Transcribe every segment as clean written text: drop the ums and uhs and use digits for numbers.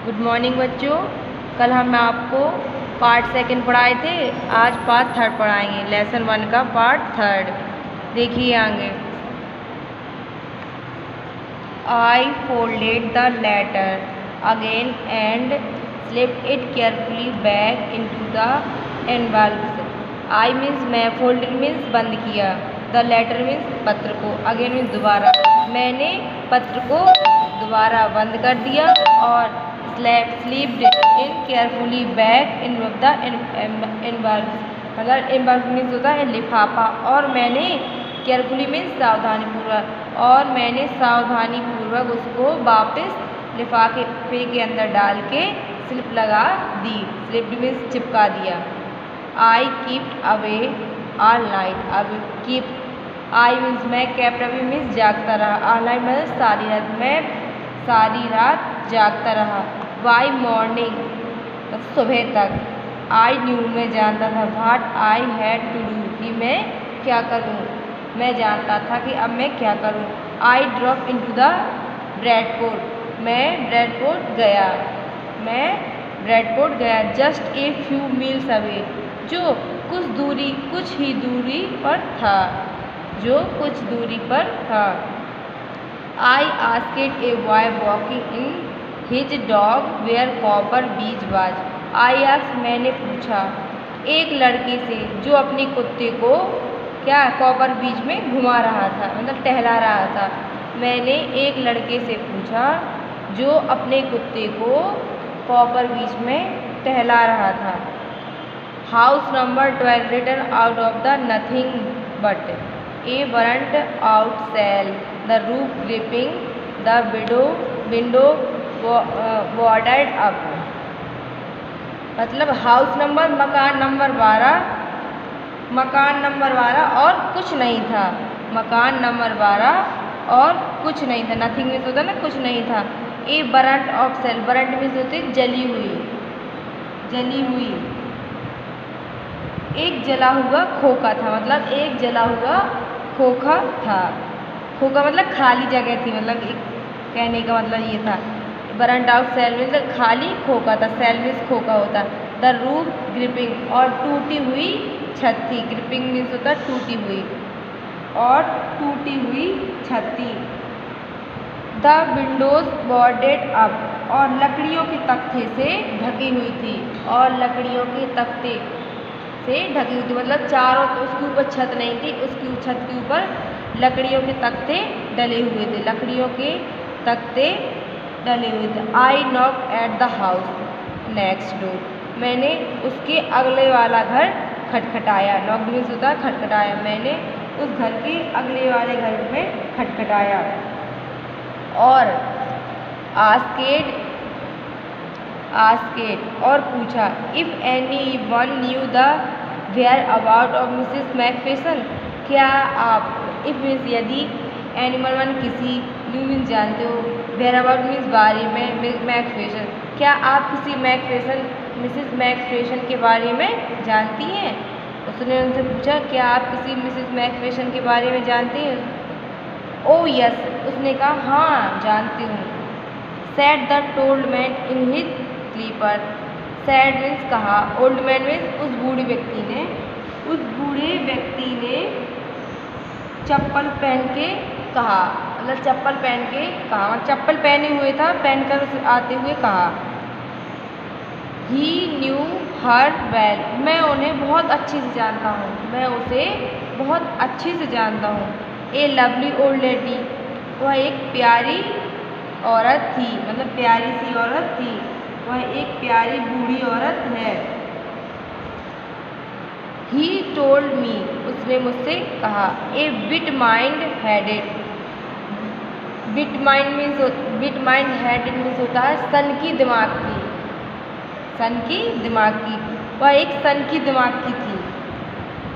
Good morning बच्चों। कल हम आपको पार्ट सेकंड पढ़ाए थे, आज पार्ट थर्ड पढ़ाएंगे। लेसन 1 का पार्ट थर्ड देखिए आगे। I folded the letter again and slipped it carefully back into the envelope. I means मैं, फोल्डेड मीन्स बंद किया, द लेटर मीन्स पत्र को, अगेन मीन्स दोबारा, मैंने पत्र को दोबारा बंद कर दिया, और slipped in carefully back in the envelope, मतलब एनवल्प मीन्स होता है लिफाफा, और मैंने केयरफुली मीन्स सावधानीपूर्वक, और मैंने सावधानीपूर्वक उसको वापस लिफाफे के अंदर डाल के स्लिप लगा दी। स्लिप्ड मीन्स चिपका दिया। आई कीप्ड अवे ऑल नाइट। अब कीप, आई मीन्स मैं, केप्ट अवे मीन्स जागता रहा, ऑल नाइट मतलब सारी रात, मैं सारी रात जागता रहा। बाई मॉर्निंग सुबह तक, आई न्यू मैं जानता था, what I had to do कि मैं क्या करूँ, मैं जानता था कि अब मैं क्या करूँ। आई ड्रॉप इनटू द ब्रैडपोर्ट, मैं ब्रैडपोर्ट गया, मैं ब्रैडपोर्ट गया। Just a few miles away, जो कुछ ही दूरी पर था, जो कुछ दूरी पर था। I asked a boy walking in his dog where Copper Beeches was. I asked मैंने पूछा, एक लड़के से जो अपने कुत्ते को क्या कॉपर बीज में घुमा रहा था, मतलब टहला रहा था। मैंने एक लड़के से पूछा जो अपने कुत्ते को कॉपर बीज में टहला रहा था। House number 12 written out of the nothing but a burnt out shell, the roof gripping, the window warded up. मतलब हाउस नंबर मकान नंबर 12 और कुछ नहीं था, मकान नंबर 12 और कुछ नहीं था। नथिंग मीन्स होता ना कुछ नहीं था। A burnt off shell, burnt means होती जली हुई। एक जला हुआ खोखा था, मतलब एक जला हुआ खोखा था। खोखा मतलब खाली जगह थी, मतलब एक कहने का मतलब ये था। बर्न्ट आउट सेल मीन्स खाली खोखा था, सेल मीन्स खोखा होता। द रूफ ग्रिपिंग, और टूटी हुई छत थी। ग्रिपिंग मीन्स होता टूटी हुई, और टूटी हुई छत थी। द विंडोज बोर्डेड अप, और लकड़ियों के तख्ते से ढकी हुई थी, और लकड़ियों के तख्ते से ढकी हुई थी, मतलब चारों, उसके ऊपर छत नहीं थी, उसकी छत के ऊपर लकड़ियों के तख्ते डले हुए थे, लकड़ियों के तख्ते डले हुए थे। आई knock at the house next door, मैंने उसके अगले वाला घर खटखटाया। नॉक मीन्स होता है खटखटाया, मैंने उस घर के अगले वाले घर में खटखटाया। और आस्केड और पूछा, if any one knew the whereabouts of Mrs McPherson, क्या आप, इफ़ मीन्स यदि, एनिमल वन किसी, न्यू मीन्स जानते हो, वेयर अबाउट मीन्स बारे में, मैकफेसन, क्या आप किसी मिसेस मैकफेसन के बारे में जानती हैं। उसने उनसे पूछा, क्या आप किसी मिसेस मैकफेसन के बारे में जानती हैं। ओ यस, उसने कहा हाँ जानती हूँ। Said the told man in his slipper, said मीन्स कहा, ओल्ड मैन मीन्स उस बूढ़े व्यक्ति ने चप्पल पहन के कहा, मतलब चप्पल पहन के कहा, मतलब चप्पल पहने हुए था, पहनकर आते हुए कहा। ही न्यू हर वेल, मैं उन्हें बहुत अच्छे से जानता हूँ, मैं उसे बहुत अच्छे से जानता हूँ। ए लवली ओल्ड लेडी, वह एक प्यारी औरत थी, मतलब प्यारी सी औरत थी, वह एक प्यारी बूढ़ी औरत है। ही टोल्ड मी, उसने मुझसे कहा। ए bit mind headed, bit mind headed means होता है सन की दिमाग की, वह एक सन की दिमाग की थी।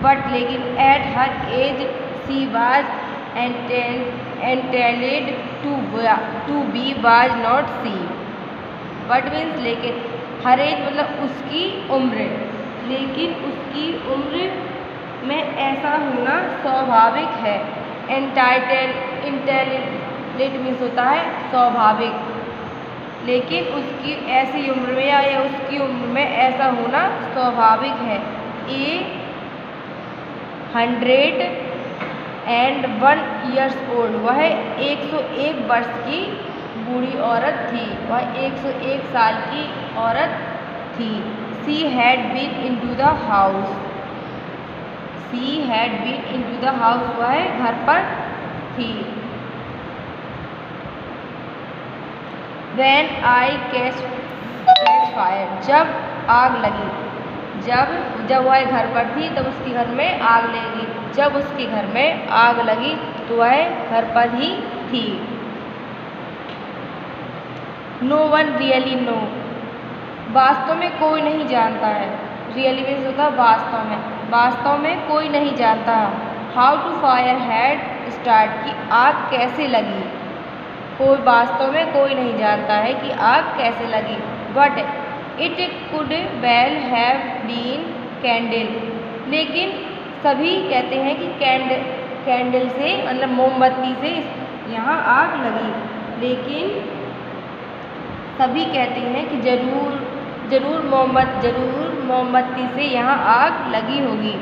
बट लेकिन at her age she was entitled to be was not she. But means लेकिन, हर एज मतलब उसकी उम्र, लेकिन उसकी उम्र में ऐसा होना स्वाभाविक है। एंटेलेड मीन्स होता है स्वाभाविक, लेकिन उसकी ऐसी उम्र में या उसकी उम्र में ऐसा होना स्वाभाविक है। ए 101 ईयर्स ओल्ड, वह 101 वर्ष की बूढ़ी औरत थी, वह 101 साल की औरत थी। She had been into the house, she had been into the house, वह घर पर थी। When I catch fire, जब आग लगी, जब वह घर पर थी तब उसके घर में आग लगी, जब उसके घर में आग लगी तो वह घर पर ही थी। No one really know, वास्तव में कोई नहीं जानता है। रियली मीन्स होता है वास्तव में कोई नहीं जानता। How to fire had start, कि आग कैसे लगी, कोई वास्तव में कोई नहीं जानता है कि आग कैसे लगी। But it could well have been candle, लेकिन सभी कहते हैं कि कैंडल से मतलब मोमबत्ती से यहाँ आग लगी, लेकिन सभी कहते हैं कि जरूर मोमबत्ती से यहाँ आग लगी होगी।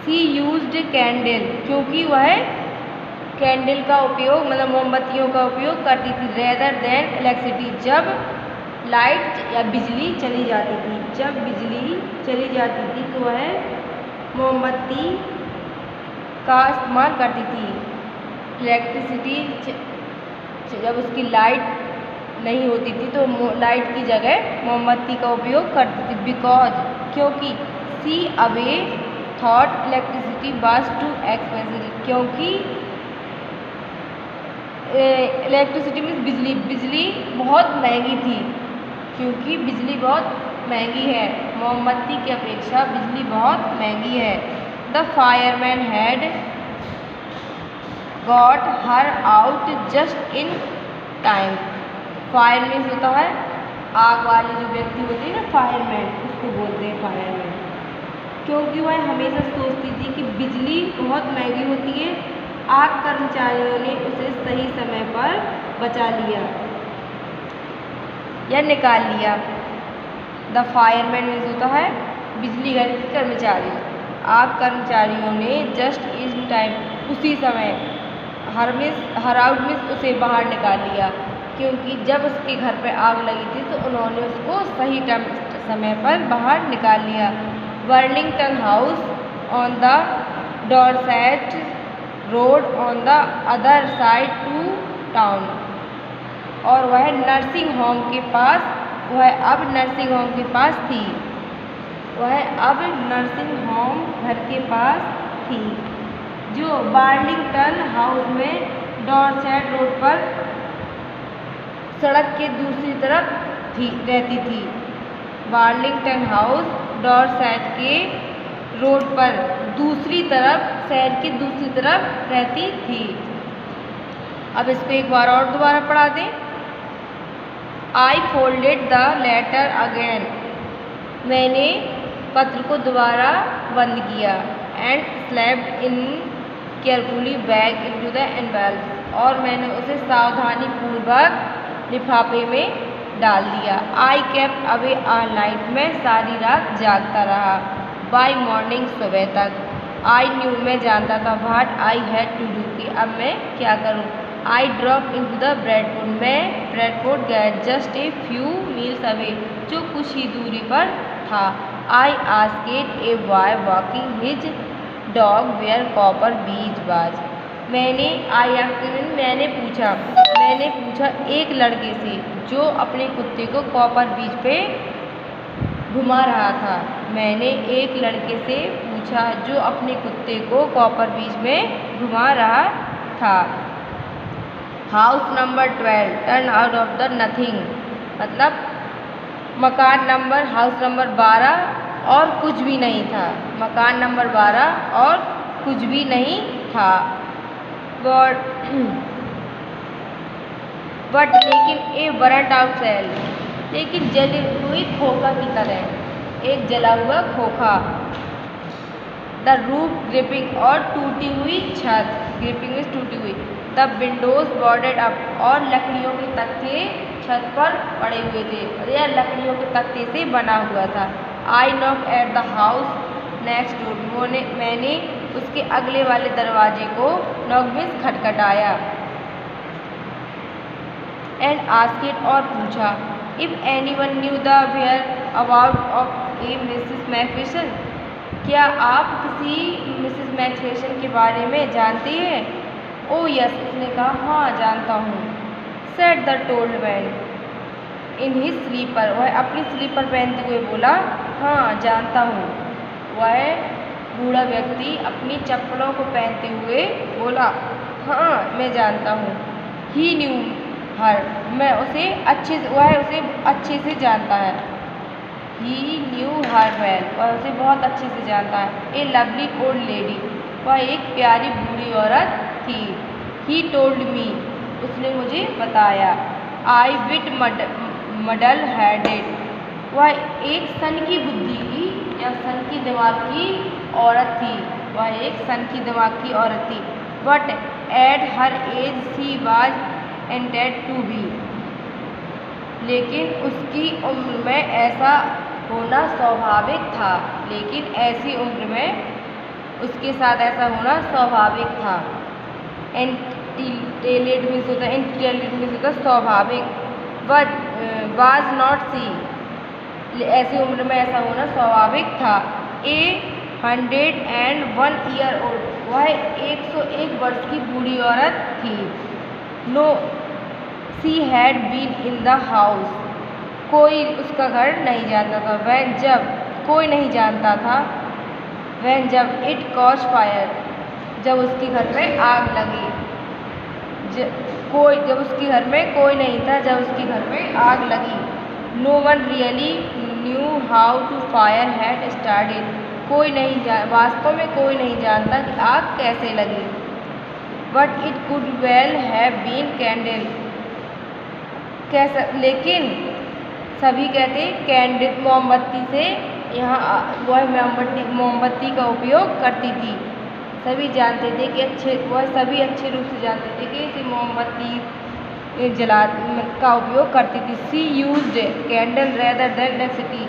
शी यूज्ड कैंडल, क्योंकि वह कैंडल का उपयोग मतलब मोमबत्तियों का उपयोग करती थी। रेदर देन इलेक्ट्रिसिटी, जब लाइट या बिजली चली जाती थी, जब बिजली चली जाती थी तो वह मोमबत्ती का इस्तेमाल करती थी। इलेक्ट्रिसिटी जब उसकी लाइट नहीं होती थी तो लाइट की जगह मोमबत्ती का उपयोग करती थी। बिकॉज, क्योंकि सी अवे thought electricity was too expensive, क्योंकि इलेक्ट्रिसिटी मीन्स बिजली बहुत महंगी थी, क्योंकि बिजली बहुत महंगी है, मोमबत्ती की अपेक्षा बिजली बहुत महंगी है। The fireman had got her out just in time, fire means होता है आग वाली जो व्यक्ति होती है ना फायरमैन, उसको बोलते हैं फायरमैन। क्योंकि वह हमेशा सोचती थी कि बिजली बहुत महंगी होती है, आग कर्मचारियों ने उसे सही समय पर बचा लिया या निकाल लिया। द फायरमैन मीन्स होता है बिजली घर के कर्मचारी, आग कर्मचारियों ने जस्ट इन टाइम उसी समय, हर आउट मीन्स उसे बाहर निकाल लिया, क्योंकि जब उसके घर पर आग लगी थी तो उन्होंने उसको सही समय पर बाहर निकाल लिया। Worlington house on the Dorset road on the other side to town, और वह नर्सिंग होम के पास, वह अब नर्सिंग होम के पास थी, वह अब नर्सिंग होम घर के पास थी, जो बार्लिंगटन हाउस में डॉर्सेट रोड पर सड़क के दूसरी तरफ रहती थी। बार्लिंगटन हाउस डॉर्सेट के रोड पर दूसरी तरफ, शहर की दूसरी तरफ रहती थी। अब इसको एक बार और दोबारा पढ़ा दें। I folded the letter again, मैंने पत्र को दोबारा बंद किया। And slipped in carefully back into the envelope, और मैंने उसे सावधानी पूर्वक लिफाफे में डाल दिया। I kept awake all night, मैं सारी रात जागता रहा। बाय मॉर्निंग, सुबह तक। आई न्यू, मैं जानता था। What I had to do, कि अब मैं क्या करूँ। I drop into the Bradport, मैं ब्रेडपोर्ट गया। Just a few miles away, जो कुछ ही दूरी पर था। I asked a boy walking his dog where Copper Beeches was, मैंने पूछा एक लड़के से जो अपने कुत्ते को कॉपर बीच पे घुमा रहा था। मैंने एक लड़के से पूछा जो अपने कुत्ते को कॉपर बीच में घुमा रहा था। House number 12 turn out of the nothing, मतलब मकान नंबर हाउस नंबर 12 और कुछ भी नहीं था। मकान नंबर 12 और कुछ भी नहीं था। बट लेकिन ए बर्नड आउट सेल, लेकिन जली हुई खोखा की तरह, एक जला हुआ खोखा। द रूफ ग्रिपिंग, और टूटी हुई छत, ग्रिपिंग में टूटी हुई। द विंडोज बोर्डेड अप, और लकड़ियों के तख्ते छत पर पड़े हुए थे और यह लकड़ियों के तख्ते से बना हुआ था। I knock at the house next door, मैंने उसके अगले वाले दरवाजे को नॉक मीन्स खटखटाया। एंड आस्क्ड और पूछा, if anyone knew the whereabouts of a Mrs McPherson, क्या आप किसी मिसेस मैकफिशन के बारे में जानते हैं? ओ यस, उसने कहा, हाँ जानता हूँ। Said the told man in his slipper, वह अपनी स्लीपर पहनते हुए बोला, हाँ जानता हूँ। वह बूढ़ा व्यक्ति अपनी चप्पलों को पहनते हुए बोला, हाँ मैं जानता हूँ। ही न्यू हर, वह उसे अच्छे से जानता है। ही न्यू हर वेल, वह उसे बहुत अच्छे से जानता है। ए लवली ओल्ड लेडी, वह एक प्यारी बूढ़ी औरत थी। ही टोल्ड मी, उसने मुझे बताया। आई विट मडल हेडेड, वह एक सन की बुद्धि की या सन की दिमाग की औरत थी। वह एक सन की दिमाग की औरत थी। But at her age she was intend to be, लेकिन उसकी उम्र में ऐसा होना स्वाभाविक था। लेकिन ऐसी उम्र में उसके साथ ऐसा होना स्वाभाविक था। इंटेलिजेंट मीन्स होता स्वाभाविक। वाज नॉट सी, ऐसी उम्र में ऐसा होना स्वाभाविक था। 101 ईयर ओल्ड, वह 101 वर्ष की बूढ़ी औरत थी। No she had been in the house, कोई उसका घर नहीं जानता था। वह जब कोई नहीं जानता था, वह जब इट कॉज फायर, जब उसके घर में आग लगी। जब उसके घर में कोई नहीं था, जब उसके घर में आग लगी। No one really knew how to fire had started, वास्तव में कोई नहीं जानता कि आग कैसे लगी। But it could well have been candle, लेकिन सभी कहते कैंडल मोमबत्ती से, यहाँ वह मोमबत्ती का उपयोग करती थी। सभी जानते थे कि वह सभी अच्छे रूप से जानते थे कि इसे मोमबत्ती का उपयोग करती थी। She used candle rather than electricity,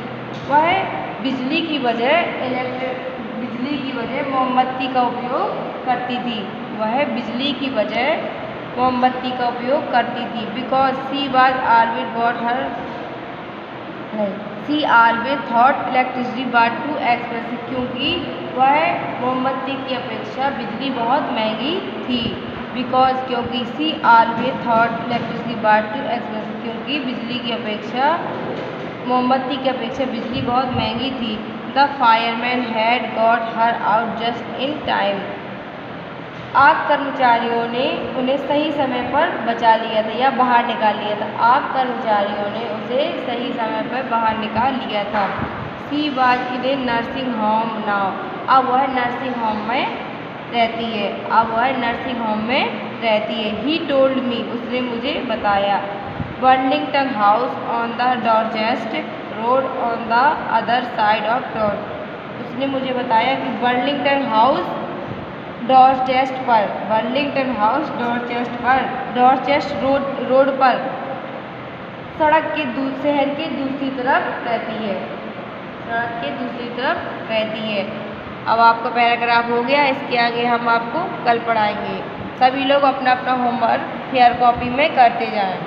वह बिजली की वजह मोमबत्ती का उपयोग करती थी। वह बिजली की वजह मोमबत्ती का उपयोग करती थी। Because she was always got her she always thought electricity was too expensive, क्योंकि वह मोमबत्ती की अपेक्षा बिजली बहुत महंगी थी। बिकॉज, क्योंकि she always thought electricity was too expensive, क्योंकि मोमबत्ती की अपेक्षा बिजली बहुत महंगी थी। The fireman had got her out just in time, आग कर्मचारियों ने उन्हें सही समय पर बचा लिया था या बाहर निकाल लिया था। आग कर्मचारियों ने उसे सही समय पर बाहर निकाल लिया था। She was in A nursing home now, अब वह नर्सिंग होम में रहती है। ही टोल्ड मी, उसने मुझे बताया। Burlington house on the Dorchester road on the other side of town, उसने मुझे बताया कि बर्लिंगटन हाउस डॉर्चेस्टर रोड पर शहर के दूसरी तरफ रहती है। अब आपका पैराग्राफ हो गया, इसके आगे हम आपको कल पढ़ाएंगे। सभी लोग अपना अपना होमवर्क फेयर कॉपी में करते जाएं।